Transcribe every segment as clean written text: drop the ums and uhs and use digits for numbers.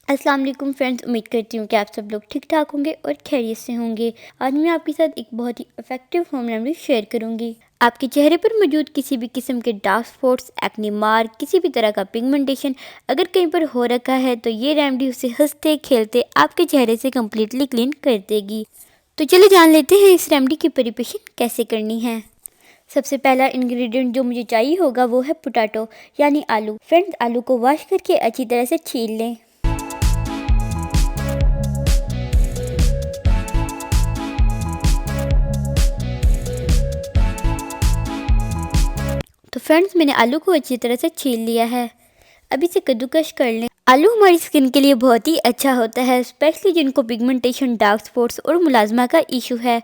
अस्सलाम वालेकुम फ्रेंड्स, उम्मीद करती हूँ कि आप सब लोग ठीक ठाक होंगे और खैरियत से होंगे। आज मैं आपके साथ एक बहुत ही इफेक्टिव होम रेमेडी शेयर करूँगी। आपके चेहरे पर मौजूद किसी भी किस्म के डार्क स्पॉट्स, एक्ने मार्क, किसी भी तरह का पिगमेंटेशन अगर कहीं पर हो रखा है तो ये रेमेडी उसे हंसते खेलते आपके चेहरे से कम्प्लीटली क्लीन कर देगी। तो चलिए जान लेते हैं इस रेमेडी की प्रिपरेशन कैसे करनी है। सबसे पहला इंग्रेडिएंट जो मुझे चाहिए होगा वो है पोटैटो यानी आलू। फ्रेंड्स, आलू को वॉश करके अच्छी तरह से छील लें। तो फ्रेंड्स, मैंने आलू को अच्छी तरह से छील लिया है। अब इसे कद्दूकस कर लें। आलू हमारी स्किन के लिए बहुत ही अच्छा होता है, स्पेशली जिनको पिगमेंटेशन, डार्क स्पॉट्स और मुलाजमा का इशू है।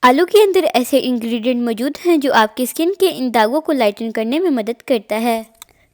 आलू के अंदर ऐसे इंग्रेडिएंट मौजूद हैं जो आपकी स्किन के इन दागों को लाइटन करने में मदद करता है।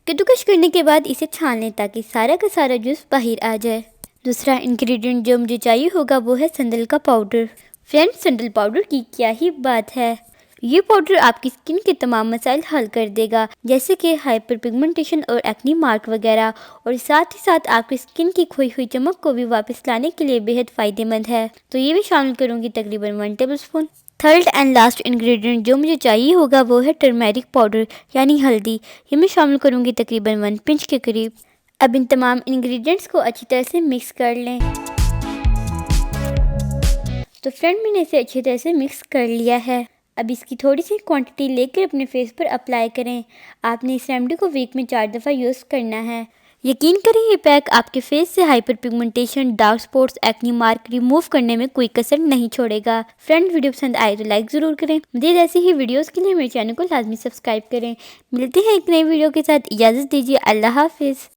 कद्दूकस करने के बाद इसे छान लें ताकि सारा का सारा जूस बाहर आ जाए। दूसरा इंग्रेडिएंट जो मुझे चाहिए होगा वो है संदल का पाउडर। फ्रेंड्स, संदल पाउडर की क्या ही बात है। ये पाउडर आपकी स्किन के तमाम मसाइल हल कर देगा, जैसे कि हाइपर पिगमेंटेशन और एक्ने मार्क वगैरह, और साथ ही साथ आपकी स्किन की खोई हुई चमक को भी वापस लाने के लिए बेहद फ़ायदेमंद है। तो ये भी शामिल करूँगी तकरीबन 1 tablespoon. Third and last ingredient जो मुझे चाहिए होगा वो है टर्मेरिक पाउडर यानी हल्दी। ये मैं शामिल करूँगी तकरीबन 1 पिंच के करीब। अब इन तमाम इंग्रेडिएंट्स को अच्छी तरह से मिक्स कर लें। तो फ्रेंड, मैंने इसे अच्छी तरह से मिक्स कर लिया है। अब इसकी थोड़ी सी क्वांटिटी लेकर अपने फेस पर अप्लाई करें। आपने इस रेमेडी को वीक में 4 दफ़ा यूज़ करना है। यकीन करें, ये पैक आपके फेस से hyper pigmentation, dark spots, acne mark remove करने में कोई कसर नहीं छोड़ेगा। फ्रेंड, वीडियो पसंद आए तो लाइक ज़रूर करें। मज़ीद ऐसी ही वीडियोस के लिए मेरे चैनल को लाजमी सब्सक्राइब करें। मिलते हैं एक नई वीडियो के साथ। इजाज़त दीजिए। अल्लाह हाफिज़।